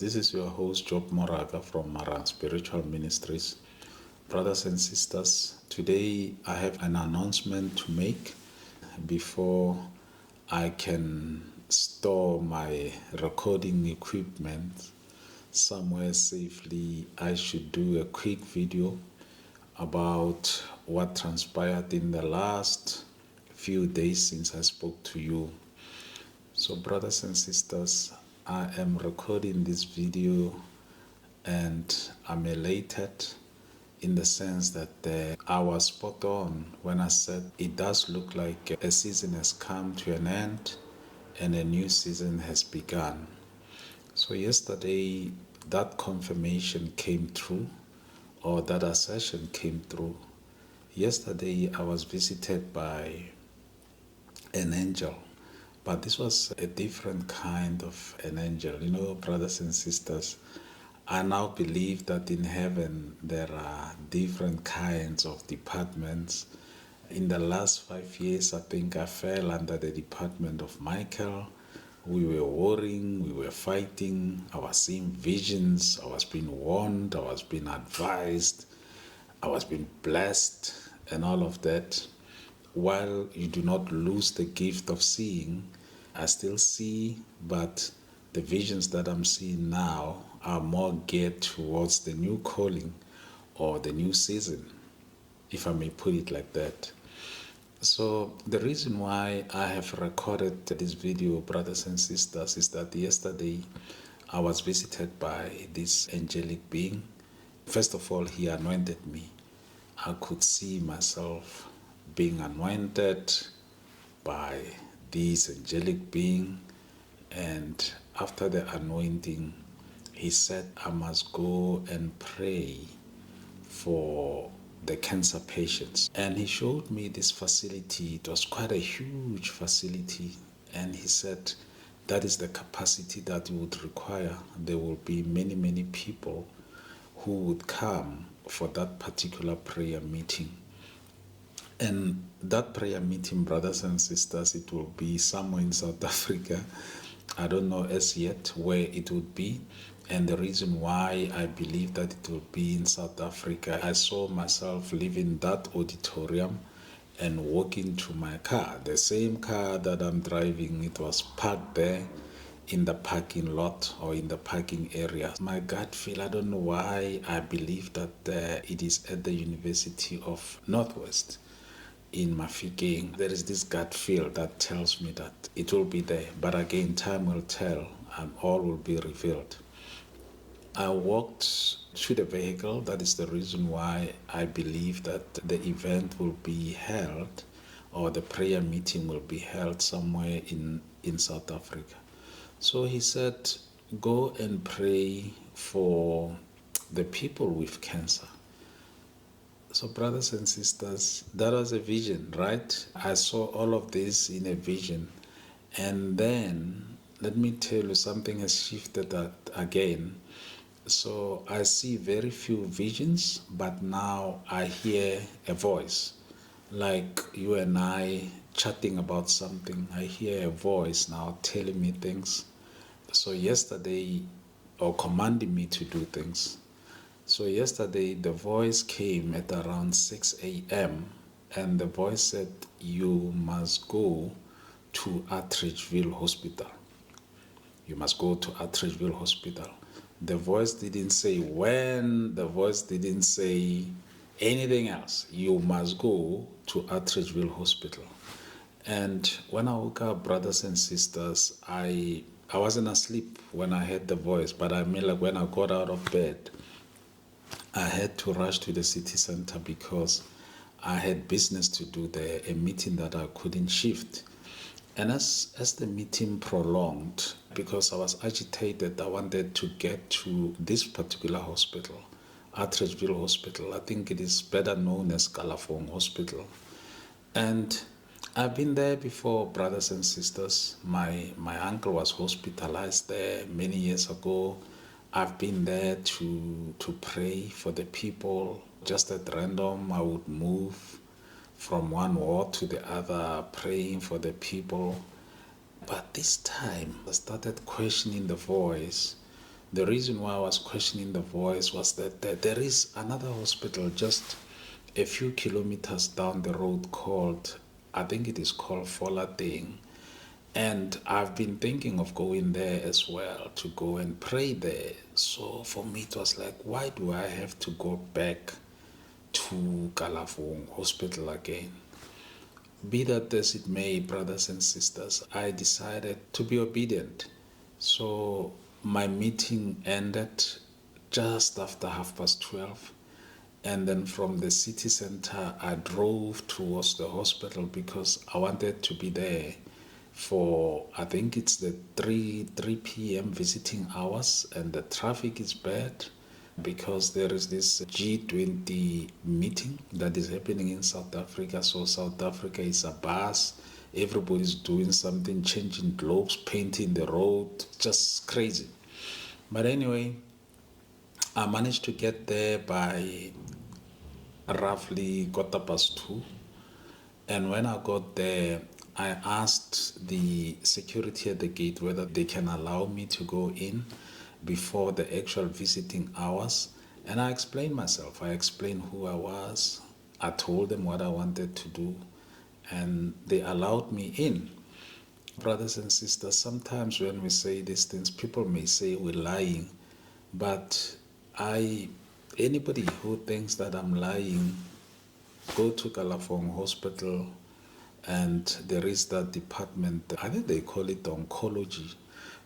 This is your host, Job Moraga from Marang Spiritual Ministries. Brothers and sisters, today I have an announcement to make before I can store my recording equipment somewhere safely. I should do a quick video about what transpired in the last few days since I spoke to you. So, brothers and sisters, I am recording this video and I'm elated in the sense that I was spot on when I said it does look like a season has come to an end and a new season has begun. So yesterday that confirmation came through, or that assertion came through. Yesterday I was visited by an angel, but this was a different kind of an angel. You know, brothers and sisters, I now believe that in heaven there are different kinds of departments. In the last 5 years, I think I fell under the department of Michael. We were warring, we were fighting, I was seeing visions, I was being warned, I was being advised, I was being blessed, and all of that. While you do not lose the gift of seeing, I still see, but the visions that I'm seeing now are more geared towards the new calling or the new season, if I may put it like that. So the reason why I have recorded this video, brothers and sisters, is that yesterday I was visited by this angelic being. First of all, he anointed me. I could see myself being anointed by this angelic being, and after the anointing, he said I must go and pray for the cancer patients. And he showed me this facility. It was quite a huge facility, and he said that is the capacity that you would require. There will be many people who would come for that particular prayer meeting. And that prayer meeting, brothers and sisters, it will be somewhere in South Africa. I don't know as yet where it would be. And the reason why I believe that it will be in South Africa, I saw myself leaving that auditorium and walking to my car. The same car that I'm driving, it was parked there in the parking lot or in the parking area. My gut feel, I don't know why I believe that it is at the University of Northwest in Mafikeng. There is this gut feel that tells me that it will be there. But again, time will tell and all will be revealed. I walked to the vehicle. That is the reason why I believe that the event will be held, or the prayer meeting will be held somewhere in South Africa. So he said, go and pray for the people with cancer. So brothers and sisters, that was a vision, right? I saw all of this in a vision. And then, let me tell you, something has shifted again. So I see very few visions, but now I hear a voice. Like you and I chatting about something, I hear a voice now telling me things. So yesterday, or commanding me to do things. So yesterday, the voice came at around 6 a.m. and the voice said, you must go to Atteridgeville Hospital. You must go to Atteridgeville Hospital. The voice didn't say when, the voice didn't say anything else. You must go to Atteridgeville Hospital. And when I woke up, brothers and sisters, I wasn't asleep when I heard the voice, but I mean, like when I got out of bed, I had to rush to the city center because I had business to do there, a meeting that I couldn't shift. And as the meeting prolonged, because I was agitated, I wanted to get to this particular hospital, Atteridgeville Hospital. I think it is better known as Kalafong Hospital. And I've been there before, brothers and sisters. My uncle was hospitalized there many years ago. I've been there to pray for the people. Just at random, I would move from one ward to the other, praying for the people. But this time, I started questioning the voice The reason why I was questioning the voice was that there is another hospital just a few kilometers down the road called, I think it is called Folateng. And I've been thinking of going there as well to go and pray there. So for me, it was like, why do I have to go back to Kalafong Hospital again? Be that as it may, brothers and sisters, I decided to be obedient. So my meeting ended just after 12:30. And then from the city center, I drove towards the hospital because I wanted to be there for, I think it's the 3 p.m. visiting hours, and the traffic is bad because there is this G20 meeting that is happening in South Africa. So South Africa is a bus. Everybody's doing something, changing globes, painting the road, just crazy. But anyway, I managed to get there by roughly 2:15. And when I got there, I asked the security at the gate whether they can allow me to go in before the actual visiting hours. And I explained myself. I explained who I was. I told them what I wanted to do. And they allowed me in. Brothers and sisters, sometimes when we say these things, people may say we're lying. But anybody who thinks that I'm lying, go to Kalafong Hospital, and there is that department, I think they call it oncology.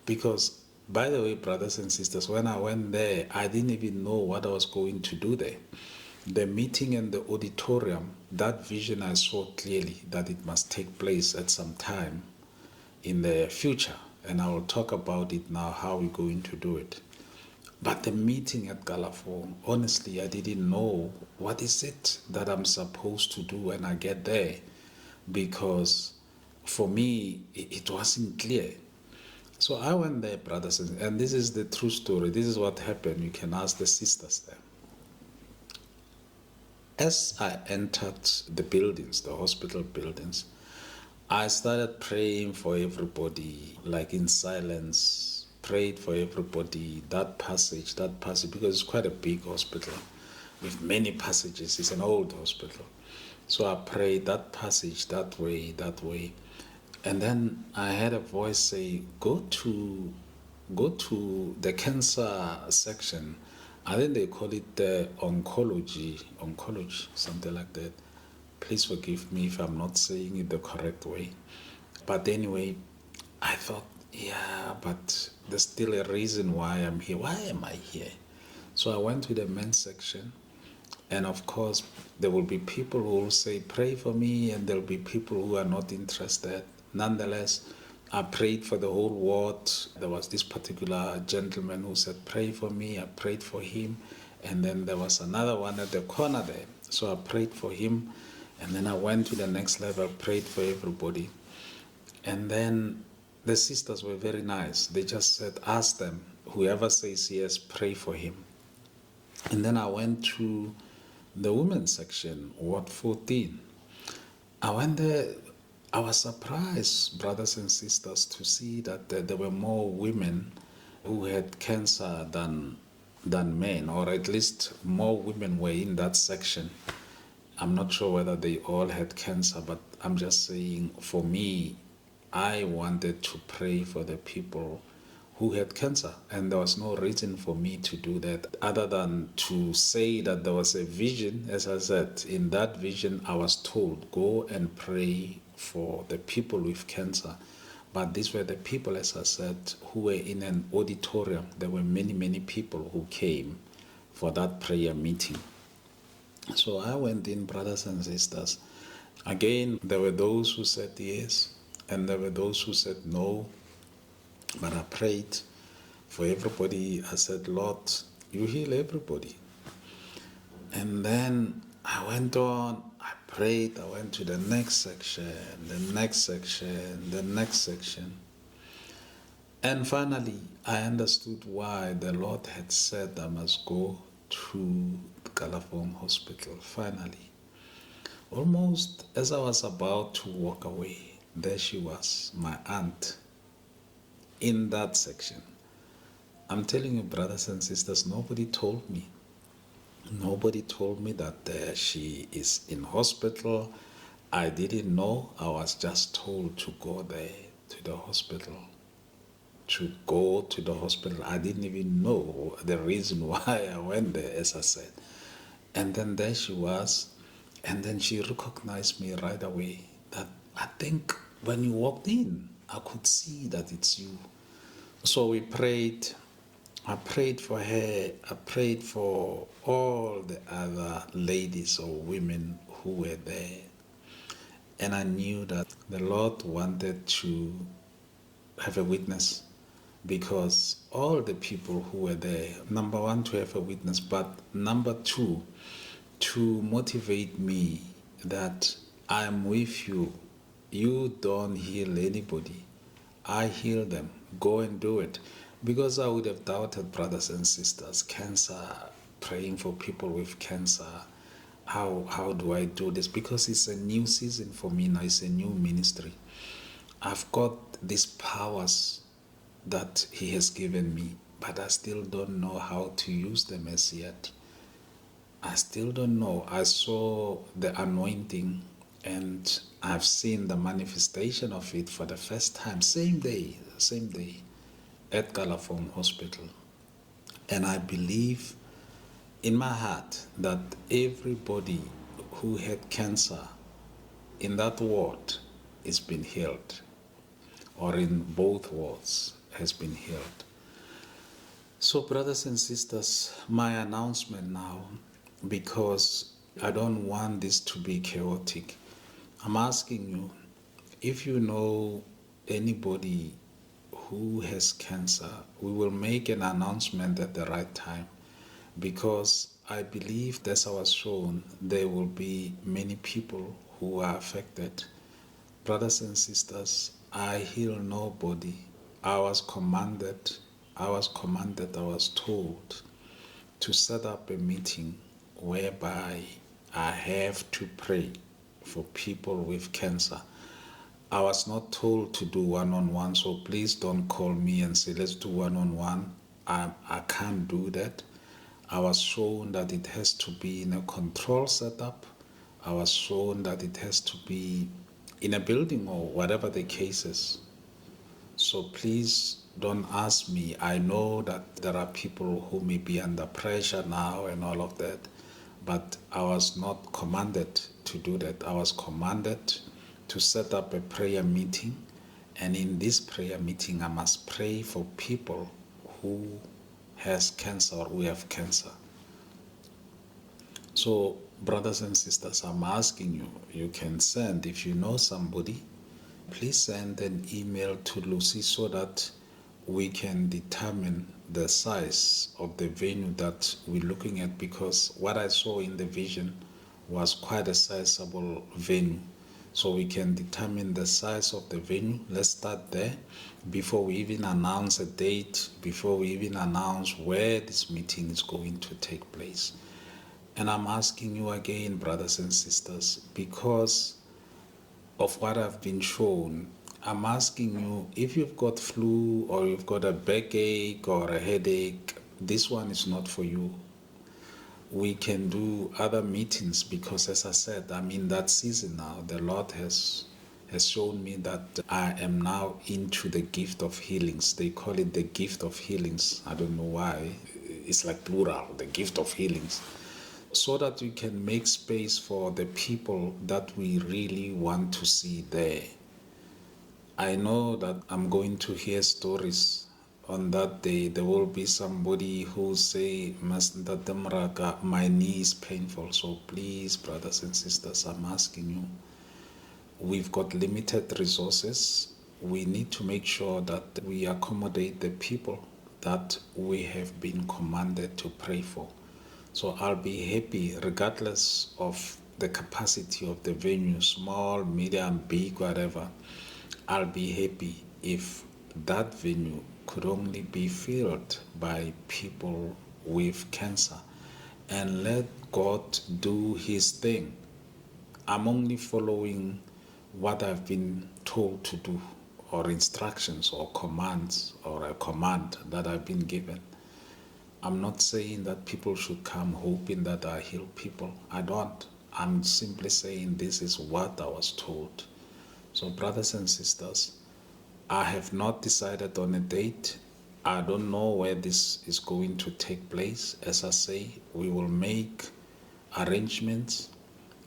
Because, by the way, brothers and sisters, when I went there, I didn't even know what I was going to do there. The meeting in the auditorium, that vision I saw clearly that it must take place at some time in the future. And I will talk about it now, how we're going to do it. But the meeting at Kalafong, honestly, I didn't know what is it that I'm supposed to do when I get there, because for me, it wasn't clear. So I went there, brothers, and this is the true story. This is what happened. You can ask the sisters there. As I entered the buildings, the hospital buildings, I started praying for everybody, like in silence, prayed for everybody, that passage, because it's quite a big hospital with many passages. It's an old hospital. So I prayed that passage, that way. And then I heard a voice say, go to the cancer section. I think they call it the oncology, something like that. Please forgive me if I'm not saying it the correct way. But anyway, I thought, yeah, but there's still a reason why I'm here. Why am I here? So I went to the men's section, and of course, there will be people who will say, pray for me, and there will be people who are not interested. Nonetheless, I prayed for the whole ward. There was this particular gentleman who said, pray for me. I prayed for him. And then there was another one at the corner there. So I prayed for him. And then I went to the next level, prayed for everybody. And then the sisters were very nice. They just said, ask them, whoever says yes, pray for him. And then I went to the women's section, Ward 14. I went there. I was surprised, brothers and sisters, to see that there were more women who had cancer than men, or at least more women were in that section. I'm not sure whether they all had cancer, but I'm just saying, for me, I wanted to pray for the people who had cancer, and there was no reason for me to do that other than to say that there was a vision. As I said, in that vision I was told, go and pray for the people with cancer. But these were the people, as I said, who were in an auditorium. There were many people who came for that prayer meeting. So I went in, brothers and sisters. Again, there were those who said yes, and there were those who said no. But I prayed for everybody. I said, Lord, you heal everybody. And then I went on, I prayed, I went to the next section, the next section, the next section. And finally, I understood why the Lord had said I must go to Kalafong Hospital. Finally, almost as I was about to walk away, there she was, my aunt, in that section. I'm telling you, brothers and sisters, nobody told me. Nobody told me that she is in hospital. I didn't know. I was just told to go there to the hospital. To go to the hospital. I didn't even know the reason why I went there, as I said. And then there she was. And then she recognized me right away. That I think when you walked in, I could see that it's you. So we prayed. I prayed for her. I prayed for all the other ladies or women who were there. And I knew that the Lord wanted to have a witness, because all the people who were there, number one, to have a witness, but number two, to motivate me that I'm with you. You don't heal anybody. I heal them. Go and do it. Because I would have doubted, brothers and sisters, cancer, praying for people with cancer. How do I do this? Because it's a new season for me now. It's a new ministry. I've got these powers that He has given me, but I still don't know how to use them as yet. I still don't know. I saw the anointing and I've seen the manifestation of it for the first time, same day, at Galafong Hospital. And I believe in my heart that everybody who had cancer in that ward is been healed, or in both wards has been healed. So, brothers and sisters, my announcement now, because I don't want this to be chaotic, I'm asking you, if you know anybody who has cancer, we will make an announcement at the right time, because I believe, as I was shown, there will be many people who are affected. Brothers and sisters, I heal nobody. I was told to set up a meeting whereby I have to pray for people with cancer. I was not told to do one-on-one, so please don't call me and say, let's do one-on-one. I can't do that. I was shown that it has to be in a control setup. I was shown that it has to be in a building or whatever the case is. So please don't ask me. I know that there are people who may be under pressure now and all of that, but I was not commanded to do that. I was commanded to set up a prayer meeting, and in this prayer meeting I must pray for people who has cancer or who have cancer. So, brothers and sisters, I'm asking you, you can send, if you know somebody, please send an email to Lucy so that we can determine the size of the venue that we're looking at, because what I saw in the vision was quite a sizable venue. So we can determine the size of the venue. Let's start there before we even announce a date, before we even announce where this meeting is going to take place. And I'm asking you again, brothers and sisters, because of what I've been shown, I'm asking you, if you've got flu or you've got a backache or a headache, this one is not for you. We can do other meetings, because as I said, I'm in that season now. The Lord has shown me that I am now into the gift of healings. They call it the gift of healings. I don't know why. It's like plural, the gift of healings. So that we can make space for the people that we really want to see there. I know that I'm going to hear stories on that day. There will be somebody who say, Master Demraka, my knee is painful. So please, brothers and sisters, I'm asking you, we've got limited resources. We need to make sure that we accommodate the people that we have been commanded to pray for. So I'll be happy, regardless of the capacity of the venue, small, medium, big, whatever. I'll be happy if that venue could only be filled by people with cancer, and let God do His thing. I'm only following what I've been told to do, or instructions or commands or a command that I've been given. I'm not saying that people should come hoping that I heal people. I don't. I'm simply saying this is what I was told. So, brothers and sisters, I have not decided on a date. I don't know where this is going to take place. As I say, we will make arrangements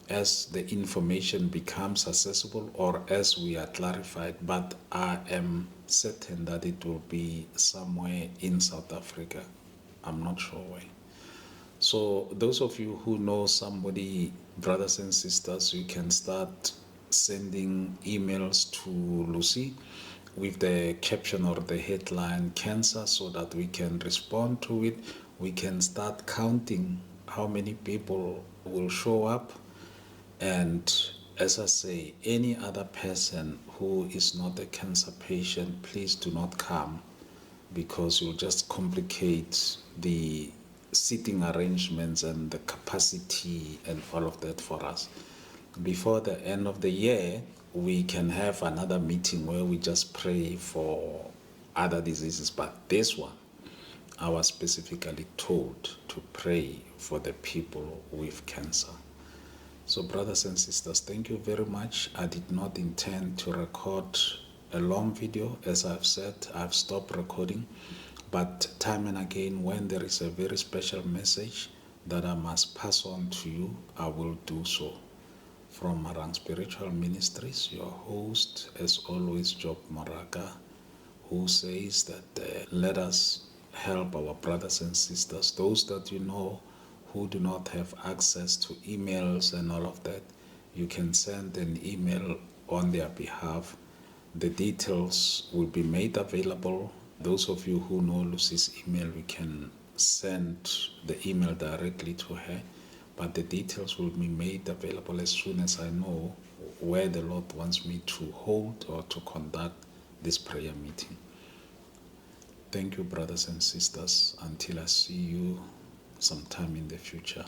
as the information becomes accessible or as we are clarified, but I am certain that it will be somewhere in South Africa. I'm not sure where. So those of you who know somebody, brothers and sisters, you can start sending emails to Lucy with the caption or the headline cancer so that we can respond to it. We can start counting how many people will show up. And as I say, any other person who is not a cancer patient, please do not come, because you'll just complicate the seating arrangements and the capacity and all of that for us. Before the end of the year, we can have another meeting where we just pray for other diseases. But this one, I was specifically told to pray for the people with cancer. So, brothers and sisters, thank you very much. I did not intend to record a long video. As I've said, I've stopped recording. But time and again, when there is a very special message that I must pass on to you, I will do so. From Marang Spiritual Ministries, your host, as always, Job Moraga, who says that let us help our brothers and sisters, those that you know who do not have access to emails and all of that. You can send an email on their behalf. The details will be made available. Those of you who know Lucy's email, we can send the email directly to her, but the details will be made available as soon as I know where the Lord wants me to hold or to conduct this prayer meeting. Thank you, brothers and sisters. Until I see you sometime in the future.